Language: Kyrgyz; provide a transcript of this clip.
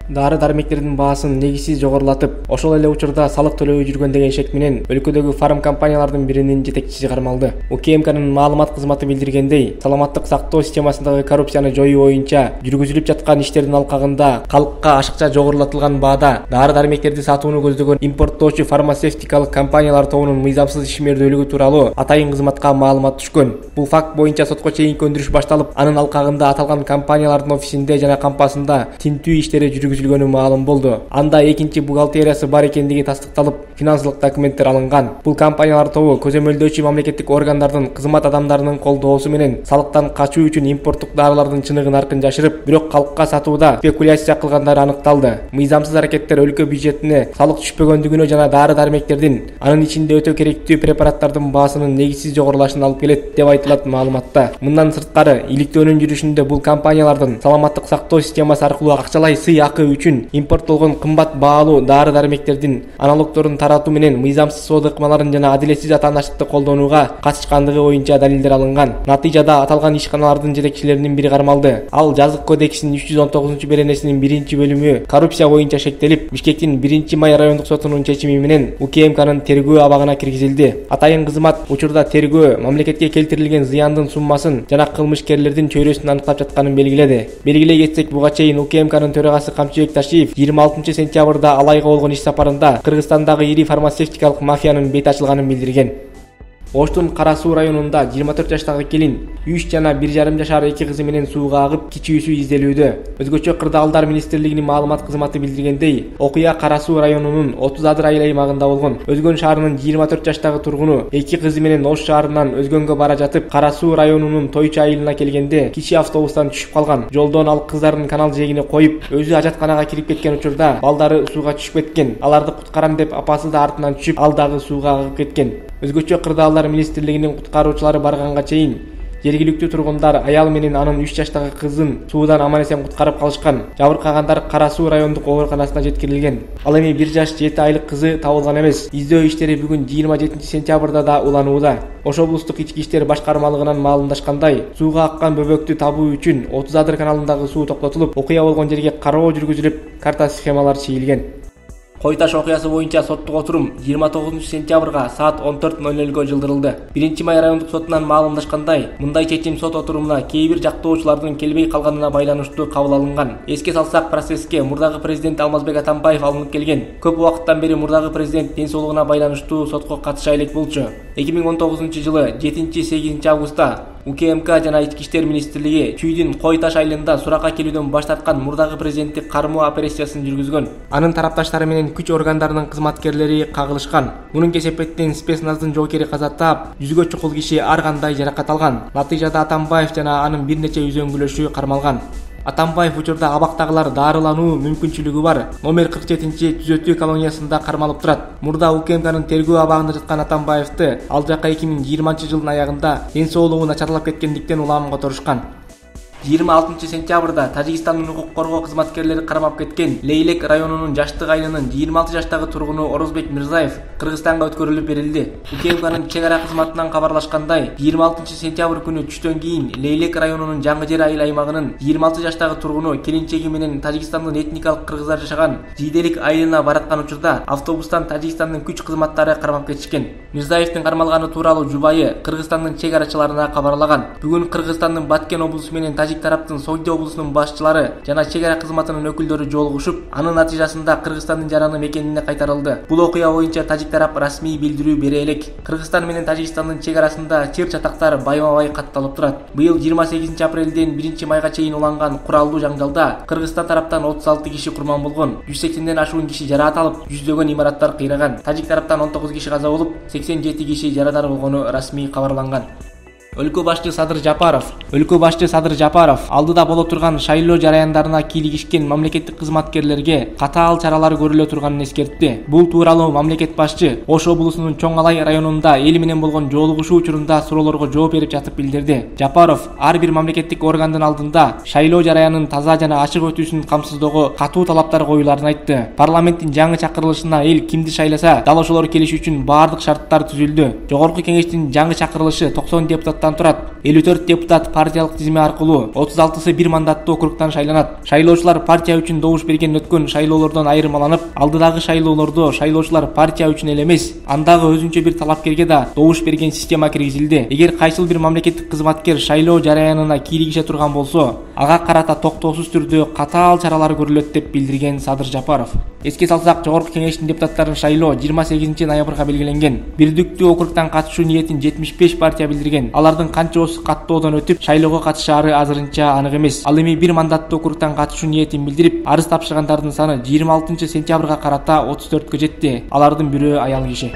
Дары-дармектердин баасын негизсиз жогорулатып, ошол эле учурда салык төлөбөй жүргөн деген шек менен өлкөдөгү фарм компаниялардын биринин жетекчиси кармалды. УКМКнын маалымат кызматы билдиргендей, саламаттык сактоо системасындагы коррупцияны жоюу боюнча жүргүзүлүп жаткан иштердин алкагында калкка ашыкча жогорулатылган баада дары-дармектерди сатууну көздөгөн импорттоочу фармацевтикалык компаниялар тобунун мыйзамсыз ишмердүүлүгү тууралуу атайын кызматка маалымат түшкөн. Бул факт боюнча сотко чейинки өндүрүш башталып, анын алкагында аталган компаниялардын офисинде жана кампасында тинтүү иштери жүргүзүлгөнү маалым болду. Анда экинчи бухгалтериясы бар экендиги тастыкталып, финансылык документтер алынган. Бул компаниялар тобу көзөмөлдөөчү мамлекеттик органдардын кызмат адамдарынын колдоосу менен салыктан качуу үчүн импорттук дарылардын чыныгын аркын жашырып, бирок калкка сатууда спекуляция кылгандары аныкталды. Мыйзамсыз аракеттер өлкө бюджетине салык түшпөгөндүгүнө жана дары-дармектердин, анын ичинде өтө керектүү препараттардын баасынын негизсиз жогорулашына алып келет деп айтылат маалыматта. Мындан сырткары, иликтөөнүн жүрүшүндө бул компаниялардын саламаттык сактоо системасы аркылуу акчалай сый акы үчүн импорттолгон кымбат баалуу дары-дармектердин аналогдорун таратуу менен мыйзамсыз соода ыкмаларын жана адилетсиз атаандаштыкты колдонууга катышкандыгы боюнча далилдер алынган. Натыйжада аталган ишканалардын жетекчилеринин бири кармалды. Ал Жазык кодексинин 319-беренесинин 1-бөлүмү коррупция боюнча шектелип, Бишкектин 1-май райондук сотунун чечими менен УКМКнын тергөө абагына киргизилди. Атайын кызмат учурда тергөө мамлекетке келтирилген зыяндын суммасын жана кылмышкерлердин чөйрөсүн аныктап жатканын белгиледи. Белгилей кетсек, буга чейин УКМКнын төрагасы Камчыбек Ташиев 26-сентябрда Алайга болгон иш сапарында Кыргызстандагы ири фармацевтикалык мафиянын бет ачылганын билдирген. Оштун Кара Суу районунда 24 жаштагы келин 3 жана 1,5 жашар 2 кызы менен сууга агып, кичүүсү изделүүдө. Өзгөчө кырдаалдар министрлигинин маалымат кызматы билдиргендей, окуя Кара Суу районунун 30 Адыр айыл аймагында болгон. Өзгөн шаарынын 24 жаштагы тургуну 2 кызы менен Ош шаарынан Өзгөнгө бара жатып, Кара Суу районунун Тойчу айылына келгенде кичи автобустан түшүп калган. Жолдон ал кыздардын канал жээгине коюп, өзү ажатканага кирип кеткен учурда балдары сууга түшүп кеткен. Аларды куткарам деп апасы да артынан түшүп, ал дагы сууга агып кеткен. Өзгөчө кырдаалдар министрлигинин куткаруучулары барганга чейин жергиликтүү тургундар аял менен анын 3 жаштагы кызын суудан аман-эсен куткарып калышкан. Жабыркагандар Кара Суу райондук ооруканасына жеткирилген. Ал эми 1 жаш 7 айлык кызы табылган эмес. Издөө иштери бүгүн 27-сентябрда да уланууда. Ош облустук ички иштер башкармалыгынан маалымдашкандай, сууга аккан бөбөктү табуу үчүн 30 Адыр каналындагы суу токтотулуп, окуя болгон жерге кароо жүргүзүлүп, карта схемалар чийилген. Кой Таш окуясы боюнча соттук отурум 29-сентябрга саат 14:00 жылдырылды. 1-май райондук сотунан маалымдашкандай, мындай чечим сот отурумуна кээ бир жактоочулардын келбей калганына байланыштуу кабыл алынган. Эске салсак, процесске мурдагы президент Алмазбек Атамбаев алынып келген. Көп убакыттан бери мурдагы президент ден соолугуна байланыштуу сотко катыша элек болчу. 2019-жылы 7-8 августта УКМК жана Ички иштер министрлиги Чүйдүн Кой Таш айылында суракка келүүдөн баш тарткан мурдагы президентти кармоо операциясын жүргүзгөн. Анын тарапташтары менен күч органдарынын кызматкерлери кагылышкан. Мунун кесепеттен спецназдын жоокери каза таап, 100гө чукул киши ар кандай жаракат алган. Натыйжада Атамбаев жана анын бир нече үзөңгүлөшү кармалган. Атамбаев учурда абактагылар дарылануу мүмкүнчүлүгү бар номер 47-түзөтүү колониясында кармалып турат. Мурда УКМКнын тергөө абагында жаткан Атамбаевти ал жака 2020-жылдын аягында ден соолугу начарлап кеткендиктен уламга турушкан. 26-сентябрда Тажикстандын укук коргоо кызматкерлери кармап кеткен Лейлек районунун Жаштык айылынын 26 жаштагы тургуну Орозбек Мирзаев Кыргызстанга өткөрүлүп берилди. УКМКнын чек ара кызматынан кабарлашкандай, 26-сентябрь күнү түштөн кийин Лейлек районунун Жаңы Жер айыл аймагынын 26 жаштагы тургуну келинчеги менен Тажикстандын этникалык кыргыздар жашаган Жиделик айылына бараткан учурда автобустан Тажикстандын күч кызматтары кармап кетишкен. Мирзаевдин кармалганы тууралуу жубайы Кыргызстандын чек арачыларына кабарлаган. Бүгүн Кыргызстандын Баткен облусу менен Тажик тараптын Согди облусунун башчылары жана чек ара кызматынын өкүлдөрү жолугушуп, анын натыйжасында Кыргызстандын жараны мекенине кайтарылды. Бул окуя боюнча Тажик тарап расмий билдирүү бере элек. Кыргызстан менен Тажикстандын чек арасында чыр-чатактар байма-бай катталып турат. Быйыл 28 апрелден 1-майга чейин уланган куралдуу жаңжалда Кыргызстан тараптан 36 киши курман болгон, 180ден ашуун киши жараат алып, жүздөгөн имараттар кыйраган. Тажик тараптан 19 киши каза болуп, 87 киши жарадар болгону расмий кабарланган. Өлкө башчы Садыр Жапаров алдыда боло турган шайлоо жараяндарына кийлигишкен мамлекеттик кызматкерлерге катаал чаралар көрүлө турганын эскертти. Бул тууралуу мамлекет башчы Ош облусунун Чоң Алай районунда эл менен болгон жолугушуу учурунда суроолорго жооп берип жатып билдирди. Жапаров ар бир мамлекеттик органдын алдында шайлоо жараянын таза жана ачык өтүүсүн камсыздоого катуу талаптар коюларын айтты. Парламенттин жаңы чакырылышына эл кимди шайласа, дал ошолор келиши үчүн баардык шарттар түзүлдү. Жогорку кеңештин жаңы чакырылышы 90 депутаттан топтан турат. 54 депутат партиялык тизме аркылуу 36сы бир мандаттуу округтан шайланат. Шайлоочулар партия үчүн добуш берген өткөн шайлоолордон айырмаланып, алдыдагы шайлоолордо шайлоочулар партия үчүн эле эмес, андагы өзүнчө бир талапкерге да добуш берген система киргизилди. Эгер кайсыл бир мамлекеттик кызматкер шайлоо жараянына кийлигише турган болсо, ага карата токтоосуз түрдө катаал чаралар көрүлөт деп билдирген Садыр Жапаров. Эске салсак, жогорку кеңештин депутаттарын шайлоо 28 ноябрга белгиленген. Бирдиктүү округтан катышуу ниетин 75 партия билдирген. Алардын канчоосу каттоодон өтүп, шайлоого катышаары азырынча анык эмес. Ал эми бир мандаттуу округтан катышуу ниетин билдирип, арыз тапшыргандардын саны 26 сентябрга карата 34 жетти. Алардын бирөө аял киши.